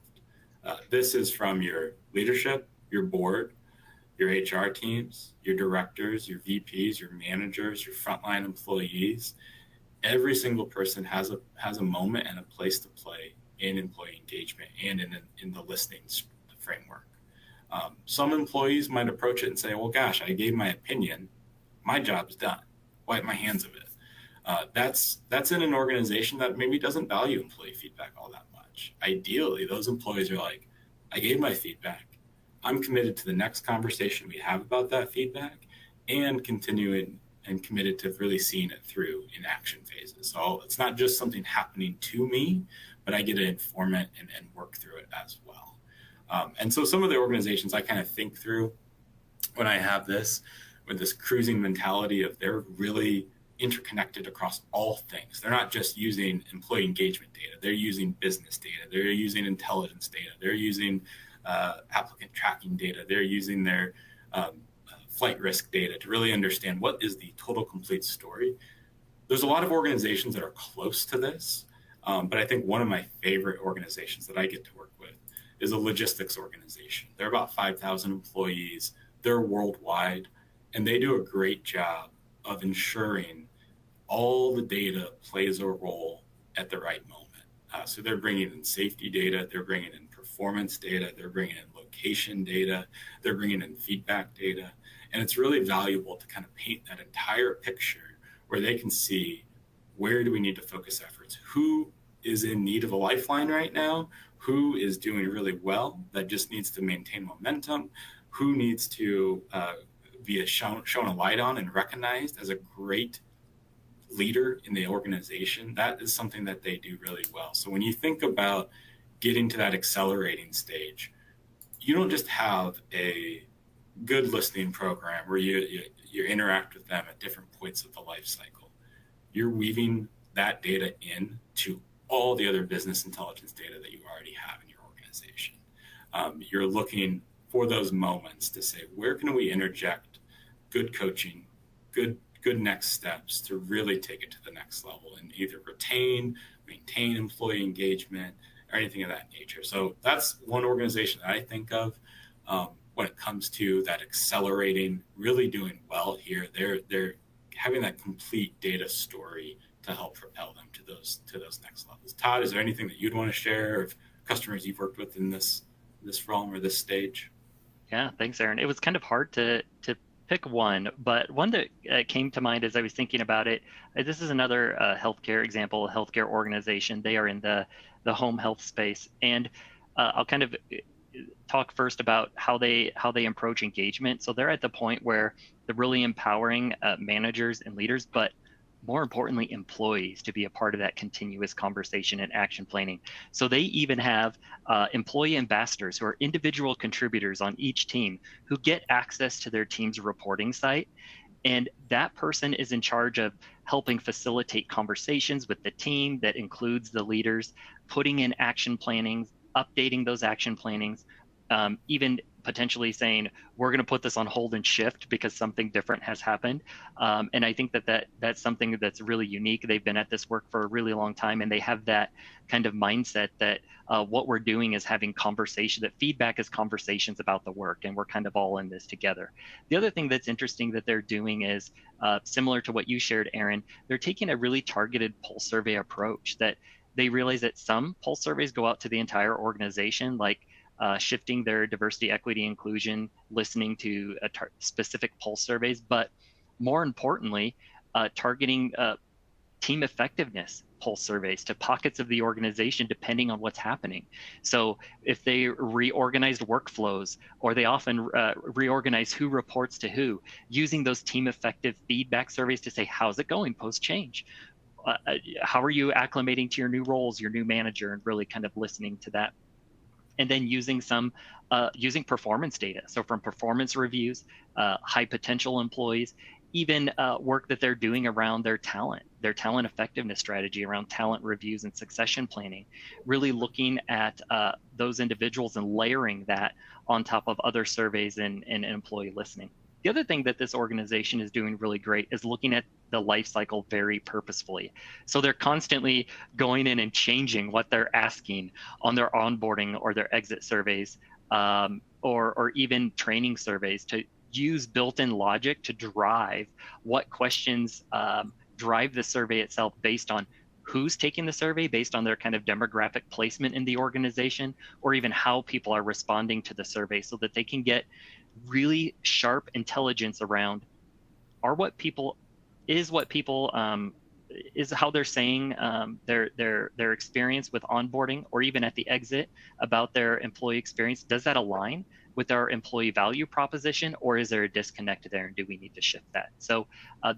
This is from your leadership, your board, your HR teams, your directors, your VPs, your managers, your frontline employees. Every single person has a moment and a place to play in employee engagement and in the listening framework. Some employees might approach it and say, well, gosh, I gave my opinion. My job's done. Wipe my hands of it. That's in an organization that maybe doesn't value employee feedback all that much. Ideally, those employees are like, I gave my feedback. I'm committed to the next conversation we have about that feedback and continuing and committed to really seeing it through in action phases. So it's not just something happening to me, but I get to inform it and work through it as well. And so some of the organizations I kind of think through when I have this, with this cruising mentality of they're really interconnected across all things. They're not just using employee engagement data. They're using business data. They're using intelligence data. They're using applicant tracking data. They're using their flight risk data to really understand what is the total complete story. There's a lot of organizations that are close to this, but I think one of my favorite organizations that I get to work with is a logistics organization. They're about 5,000 employees. They're worldwide, and they do a great job of ensuring all the data plays a role at the right moment. So they're bringing in safety data, they're bringing in performance data, they're bringing in location data, they're bringing in feedback data. And it's really valuable to kind of paint that entire picture where they can see where do we need to focus efforts, who is in need of a lifeline right now, who is doing really well that just needs to maintain momentum, who needs to be shown a light on and recognized as a great leader in the organization. That is something that they do really well. So when you think about getting to that accelerating stage, you don't just have a good listening program where you interact with them at different points of the life cycle. You're weaving that data in to all the other business intelligence data that you already have in your organization. You're looking for those moments to say, where can we interject good coaching, good next steps to really take it to the next level and either maintain employee engagement or anything of that nature. So that's one organization that I think of when it comes to that accelerating, really doing well here. They're having that complete data story to help propel them to those next levels. Todd, is there anything that you'd want to share of customers you've worked with in this realm or this stage? Yeah, thanks, Aaron. It was kind of hard to pick one, but one that came to mind as I was thinking about it. This is another healthcare example, a healthcare organization. They are in the home health space, and I'll kind of talk first about how they approach engagement. So they're at the point where they're really empowering managers and leaders, but more importantly, employees to be a part of that continuous conversation and action planning. So they even have employee ambassadors who are individual contributors on each team who get access to their team's reporting site. And that person is in charge of helping facilitate conversations with the team that includes the leaders, putting in action plannings, updating those action plannings, even potentially saying, we're going to put this on hold and shift because something different has happened. And I think that's something that's really unique. They've been at this work for a really long time, and they have that kind of mindset that what we're doing is having conversation, that feedback is conversations about the work, and we're kind of all in this together. The other thing that's interesting that they're doing is similar to what you shared, Aaron, they're taking a really targeted pulse survey approach. That they realize that some pulse surveys go out to the entire organization, like shifting their diversity, equity, inclusion, listening to specific pulse surveys, but more importantly, targeting team effectiveness pulse surveys to pockets of the organization depending on what's happening. So if they reorganized workflows, or they often reorganize who reports to who, using those team effective feedback surveys to say, how's it going post change? How are you acclimating to your new roles, your new manager, and really kind of listening to that. And then using using performance data. So from performance reviews, high potential employees, even work that they're doing around their talent effectiveness strategy, around talent reviews and succession planning, really looking at those individuals and layering that on top of other surveys and employee listening. The other thing that this organization is doing really great is looking at the life cycle very purposefully. So they're constantly going in and changing what they're asking on their onboarding or their exit surveys, or even training surveys, to use built-in logic to drive what questions drive the survey itself based on who's taking the survey, based on their kind of demographic placement in the organization, or even how people are responding to the survey, so that they can get really sharp intelligence around what people is how they're saying their experience with onboarding, or even at the exit, about their employee experience. Does that align with our employee value proposition, or is there a disconnect there, and do we need to shift that? So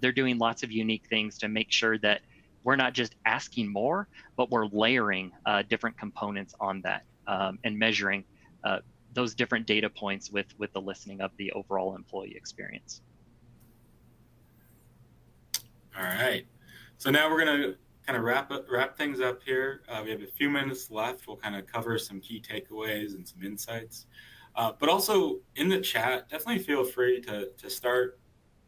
they're doing lots of unique things to make sure that we're not just asking more, but we're layering different components on that, and measuring those different data points with the listening of the overall employee experience. All right. So now we're going to kind of wrap things up here. We have a few minutes left. We'll kind of cover some key takeaways and some insights. But also in the chat, definitely feel free to start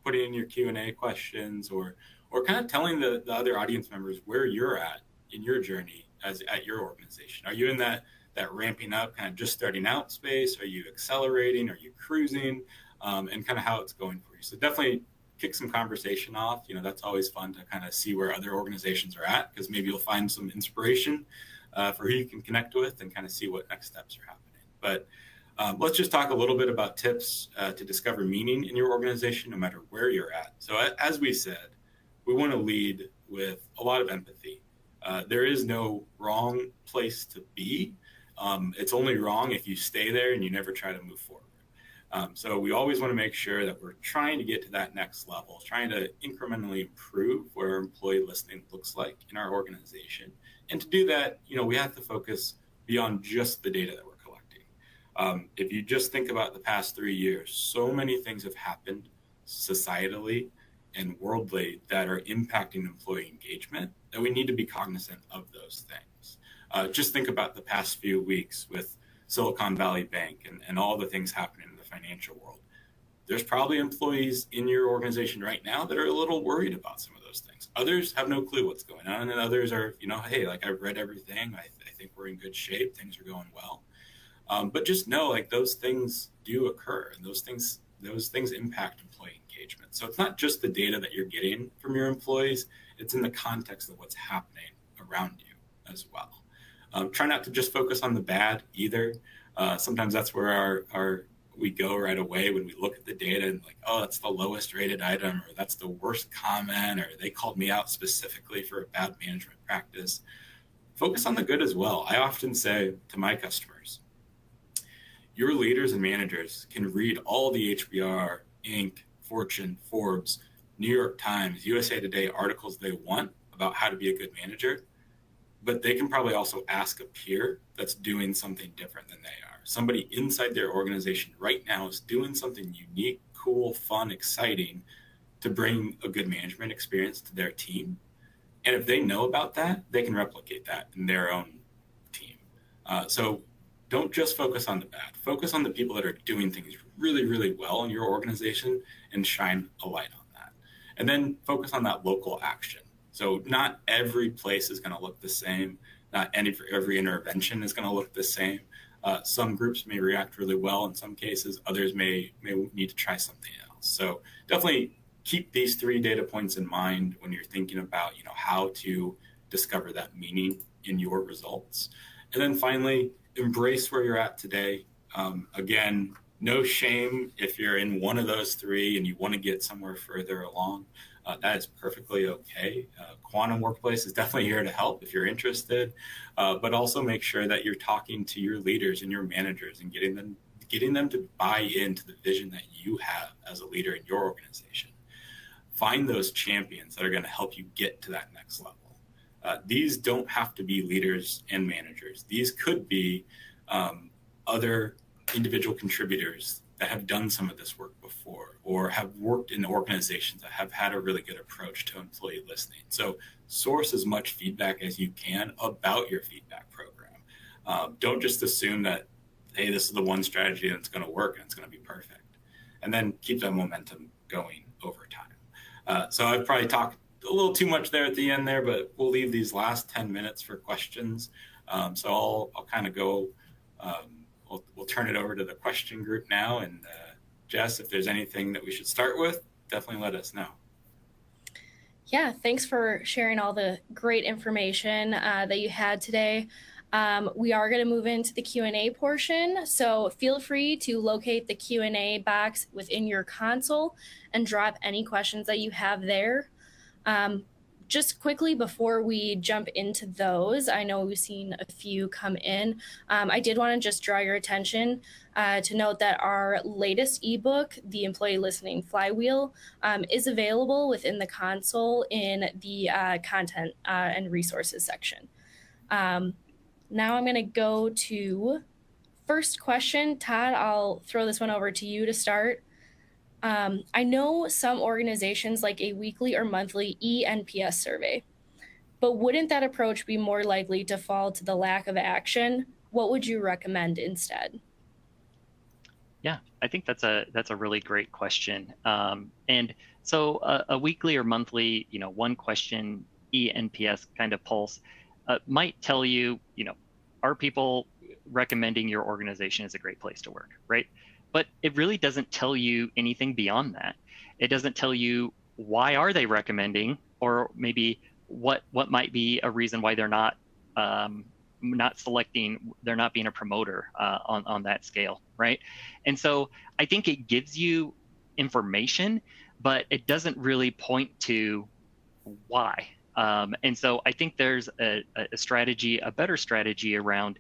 putting in your Q&A questions, or kind of telling the other audience members where you're at in your journey at your organization. Are you in that ramping up, kind of just starting out space? Are you accelerating? Are you cruising? And kind of how it's going for you. So definitely kick some conversation off. That's always fun to kind of see where other organizations are at, because maybe you'll find some inspiration for who you can connect with, and kind of see what next steps are happening. But let's just talk a little bit about tips to discover meaning in your organization, no matter where you're at. So as we said, we want to lead with a lot of empathy. There is no wrong place to be. It's only wrong if you stay there and you never try to move forward. So we always want to make sure that we're trying to get to that next level, trying to incrementally improve what our employee listening looks like in our organization. And to do that, we have to focus beyond just the data that we're collecting. If you just think about the past 3 years, so many things have happened societally and worldly that are impacting employee engagement, that we need to be cognizant of those things. Just think about the past few weeks with Silicon Valley Bank and all the things happening in the financial world. There's probably employees in your organization right now that are a little worried about some of those things. Others have no clue what's going on, and others are, hey, like, I've read everything. I think we're in good shape. Things are going well. But just know, like, those things do occur, and those things impact employee engagement. So it's not just the data that you're getting from your employees, it's in the context of what's happening around you as well. Try not to just focus on the bad either. Sometimes that's where we go right away when we look at the data and, like, oh, that's the lowest rated item, or that's the worst comment, or they called me out specifically for a bad management practice. Focus on the good as well. I often say to my customers, your leaders and managers can read all the HBR, Inc., Fortune, Forbes, New York Times, USA Today articles they want about how to be a good manager, but they can probably also ask a peer that's doing something different than they are. Somebody inside their organization right now is doing something unique, cool, fun, exciting to bring a good management experience to their team. And if they know about that, they can replicate that in their own team. So don't just focus on the bad. Focus on the people that are doing things really, really well in your organization and shine a light on that. And then focus on that local action. So not every place is going to look the same. Not every intervention is going to look the same. Some groups may react really well in some cases. Others may need to try something else. So definitely keep these 3 data points in mind when you're thinking about, how to discover that meaning in your results. And then finally, embrace where you're at today. Again, no shame if you're in one of those 3 and you want to get somewhere further along. That is perfectly okay. Quantum Workplace is definitely here to help if you're interested, but also make sure that you're talking to your leaders and your managers and getting them to buy into the vision that you have as a leader in your organization. Find those champions that are going to help you get to that next level. These don't have to be leaders and managers. These could be other individual contributors that have done some of this work before or have worked in organizations that have had a really good approach to employee listening. So source as much feedback as you can about your feedback program. Don't just assume that, hey, this is the one strategy that's going to work and it's going to be perfect. And then keep that momentum going over time. So I've probably talked a little too much there at the end there, but we'll leave these last 10 minutes for questions. So I'll kind of go, we'll turn it over to the question group now. And Jess, if there's anything that we should start with, definitely let us know. Yeah, thanks for sharing all the great information that you had today. We are going to move into the Q&A portion, so feel free to locate the Q&A box within your console and drop any questions that you have there. Just quickly before we jump into those, I know we've seen a few come in. I did want to just draw your attention to note that our latest ebook, The Employee Listening Flywheel, is available within the console in the content and resources section. Now I'm going to go to first question. Todd, I'll throw this one over to you to start. I know some organizations like a weekly or monthly eNPS survey, but wouldn't that approach be more likely to fall to the lack of action? What would you recommend instead? Yeah, I think that's a really great question. And so a weekly or monthly, one question eNPS kind of pulse might tell you, are people recommending your organization is a great place to work, right? But it really doesn't tell you anything beyond that. It doesn't tell you why are they recommending, or maybe what might be a reason why they're not selecting, they're not being a promoter on that scale, right? And so I think it gives you information, but it doesn't really point to why. And so I think there's a strategy, a better strategy around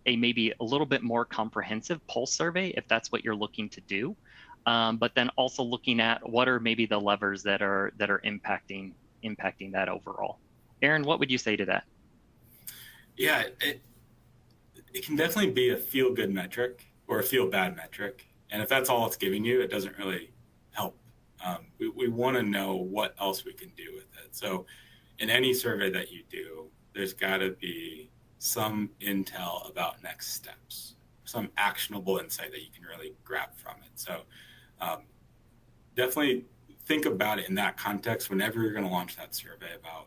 a maybe a little bit more comprehensive pulse survey, if that's what you're looking to do. But then also looking at what are maybe the levers that are impacting that overall. Aaron, what would you say to that? Yeah, it can definitely be a feel-good metric or a feel-bad metric. And if that's all it's giving you, it doesn't really help. We want to know what else we can do with it. So in any survey that you do, there's got to be some intel about next steps, some actionable insight that you can really grab from it. So definitely think about it in that context whenever you're going to launch that survey about,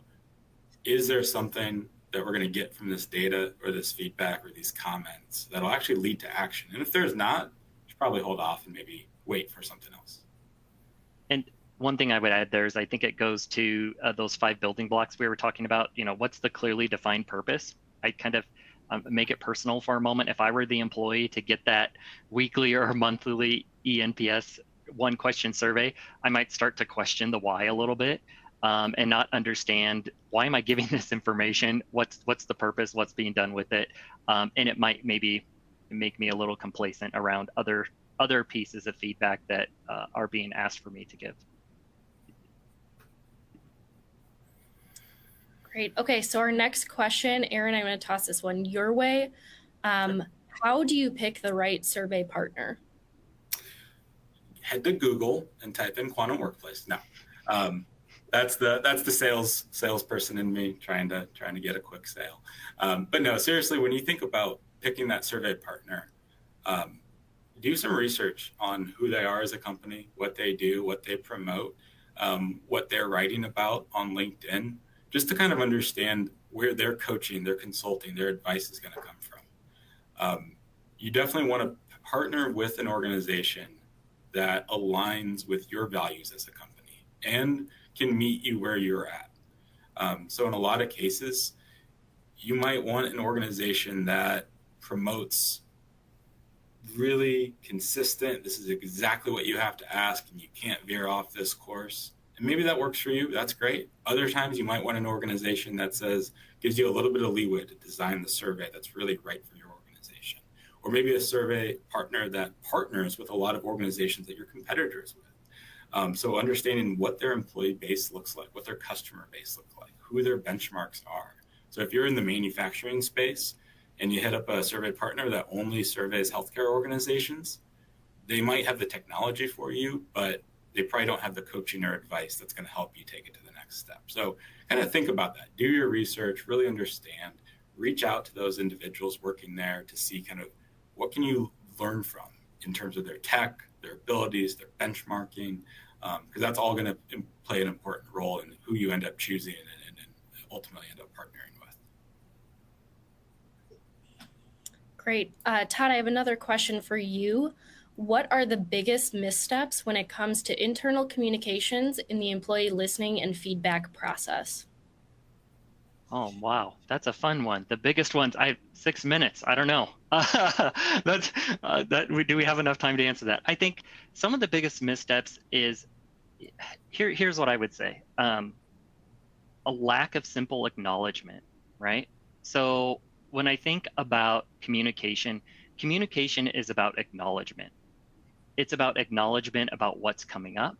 is there something that we're going to get from this data or this feedback or these comments that'll actually lead to action? And if there's not, you should probably hold off and maybe wait for something else. And one thing I would add there is I think it goes to those 5 building blocks we were talking about. What's the clearly defined purpose? I kind of make it personal for a moment. If I were the employee to get that weekly or monthly eNPS one question survey, I might start to question the why a little bit and not understand, why am I giving this information? What's the purpose? What's being done with it? And it might maybe make me a little complacent around other pieces of feedback that are being asked for me to give. Great. Okay, so our next question, Aaron, I'm going to toss this one your way. Sure. How do you pick the right survey partner? head to Google and type in Quantum Workplace. No, that's the salesperson in me trying to get a quick sale. But no, seriously, when you think about picking that survey partner, do some research on who they are as a company, what they do, what they promote, what they're writing about on LinkedIn, just to kind of understand where their coaching, their consulting, their advice is going to come from. You definitely want to partner with an organization that aligns with your values as a company and can meet you where you're at. So in a lot of cases, you might want an organization that promotes really consistent, this is exactly what you have to ask and you can't veer off this course. And maybe that works for you. That's great. Other times you might want an organization that gives you a little bit of leeway to design the survey that's really right for your organization. Or maybe a survey partner that partners with a lot of organizations that you're competitors with. So understanding what their employee base looks like, what their customer base looks like, who their benchmarks are. So if you're in the manufacturing space and you hit up a survey partner that only surveys healthcare organizations, they might have the technology for you, but they probably don't have the coaching or advice that's going to help you take it to the next step. So kind of think about that. Do your research, really understand, reach out to those individuals working there to see kind of what can you learn from in terms of their tech, their abilities, their benchmarking, because that's all going to play an important role in who you end up choosing and ultimately end up partnering with. Great. Todd, I have another question for you. What are the biggest missteps when it comes to internal communications in the employee listening and feedback process? Oh, wow. That's a fun one. The biggest ones, 6 minutes. I don't know. Do we have enough time to answer that? I think some of the biggest missteps is, here's what I would say. A lack of simple acknowledgement, right? So when I think about communication is about acknowledgement. It's about acknowledgement about what's coming up,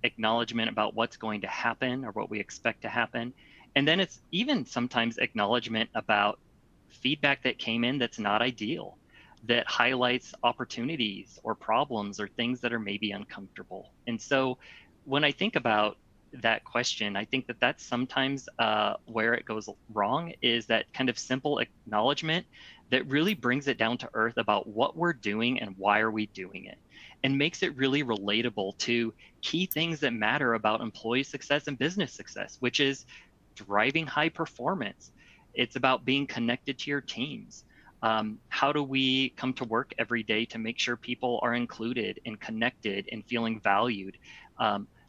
acknowledgement about what's going to happen or what we expect to happen. And then it's even sometimes acknowledgement about feedback that came in that's not ideal, that highlights opportunities or problems or things that are maybe uncomfortable. And so when I think about that question, I think that that's sometimes where it goes wrong, is that kind of simple acknowledgement that really brings it down to earth about what we're doing and why are we doing it, and makes it really relatable to key things that matter about employee success and business success, which is driving high performance. It's about being connected to your teams. How do we come to work every day to make sure people are included and connected and feeling valued?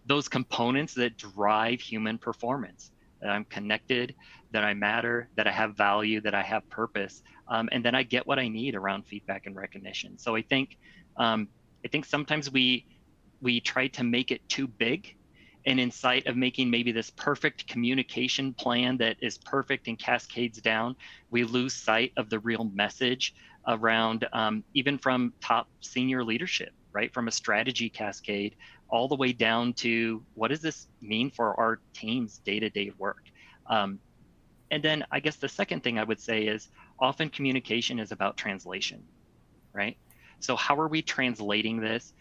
Those components that drive human performance, that I'm connected, that I matter, that I have value, that I have purpose, and then I get what I need around feedback and recognition. So I think sometimes we try to make it too big, and in sight of making maybe this perfect communication plan that is perfect and cascades down, we lose sight of the real message around, even from top senior leadership, right? From a strategy cascade all the way down to what does this mean for our team's day-to-day work? And then I guess the second thing I would say is often communication is about translation, right? So how are we translating this?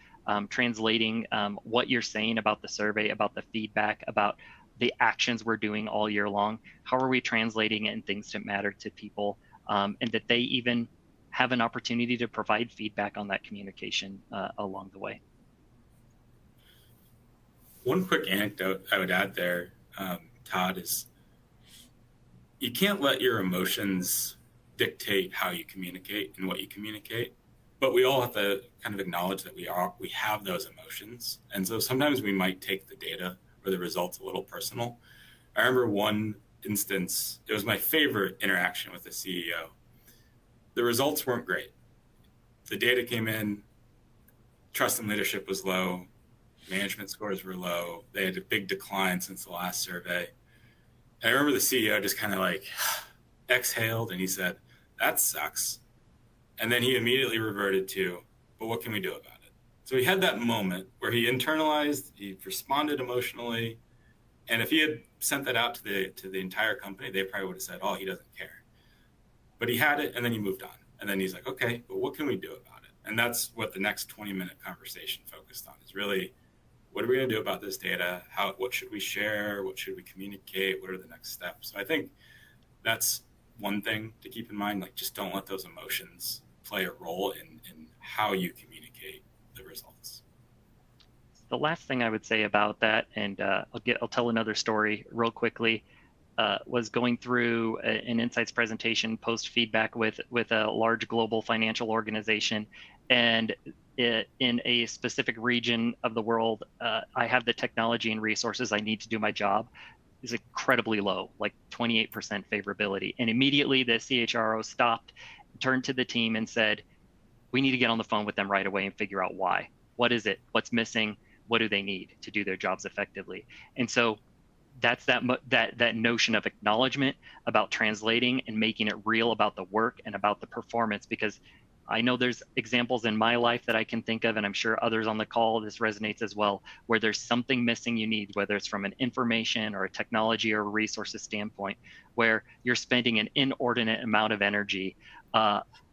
Translating what you're saying about the survey, about the feedback, about the actions we're doing all year long. How are we translating it in things that matter to people, and that they even have an opportunity to provide feedback on that communication along the way. One quick anecdote I would add there, Todd, is you can't let your emotions dictate how you communicate and what you communicate. But we all have to kind of acknowledge that we have those emotions. And so sometimes we might take the data or the results a little personal. I remember one instance, it was my favorite interaction with the CEO. The results weren't great. The data came in, trust and leadership was low, management scores were low. They had a big decline since the last survey. And I remember the CEO just kind of like exhaled and he said, "That sucks." And then he immediately reverted to, "But what can we do about it?" So he had that moment where he internalized, he responded emotionally. And if he had sent that out to the entire company, they probably would have said, "Oh, he doesn't care." But he had it and then he moved on. And then he's like, "Okay, but what can we do about it?" And that's what the next 20-minute conversation focused on, is really, what are we going to do about this data? What should we share? What should we communicate? What are the next steps? So I think that's one thing to keep in mind. Like, just don't let those emotions play a role in how you communicate the results. The last thing I would say about that, and I'll tell another story real quickly, was going through an insights presentation post feedback with a large global financial organization, and in a specific region of the world, I have the technology and resources I need to do my job is incredibly low, like 28% favorability. And immediately the CHRO stopped, turned to the team and said, we need to get on the phone with them right away and figure out why. What is it? What's missing? What do they need to do their jobs effectively? And so that's that notion of acknowledgement, about translating and making it real about the work and about the performance, because I know there's examples in my life that I can think of, and I'm sure others on the call, this resonates as well, where there's something missing you need, whether it's from an information or a technology or a resources standpoint, where you're spending an inordinate amount of energy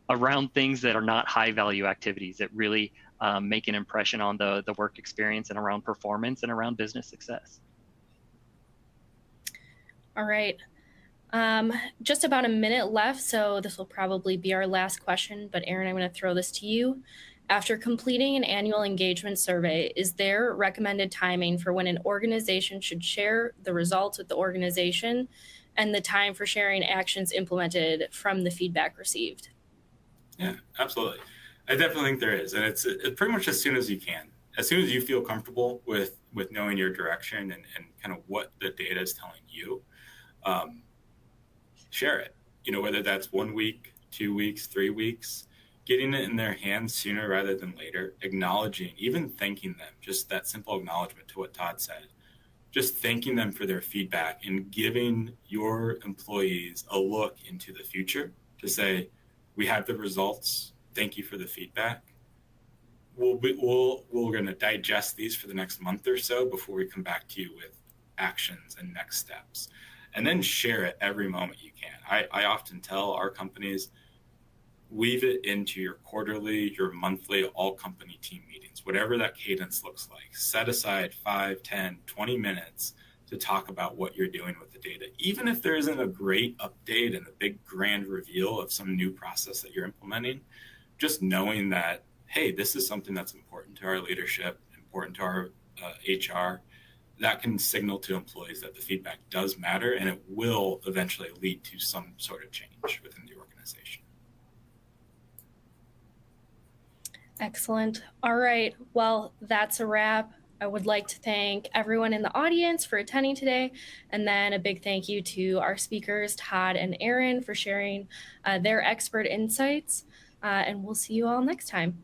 around things that are not high value activities that really make an impression on the work experience and around performance and around business success. All right. Just about a minute left, so this will probably be our last question. But Aaron, I'm going to throw this to you. After completing an annual engagement survey, is there recommended timing for when an organization should share the results with the organization, and the time for sharing actions implemented from the feedback received? Yeah, absolutely. I definitely think there is. And it's pretty much as soon as you can. As soon as you feel comfortable with knowing your direction and kind of what the data is telling you, share it. Whether that's 1 week, 2 weeks, 3 weeks, getting it in their hands sooner rather than later, acknowledging, even thanking them, just that simple acknowledgement to what Todd said, just thanking them for their feedback and giving your employees a look into the future to say, we have the results. Thank you for the feedback. We're going to digest these for the next month or so before we come back to you with actions and next steps. And then share it every moment you can. I often tell our companies, weave it into your quarterly, your monthly, all company team meetings, whatever that cadence looks like. Set aside 5, 10, 20 minutes to talk about what you're doing with the data. Even if there isn't a great update and a big grand reveal of some new process that you're implementing, just knowing that, hey, this is something that's important to our leadership, important to our HR, that can signal to employees that the feedback does matter and it will eventually lead to some sort of change within the organization. Excellent. All right. Well, that's a wrap. I would like to thank everyone in the audience for attending today. And then a big thank you to our speakers, Todd and Aaron, for sharing their expert insights. And we'll see you all next time.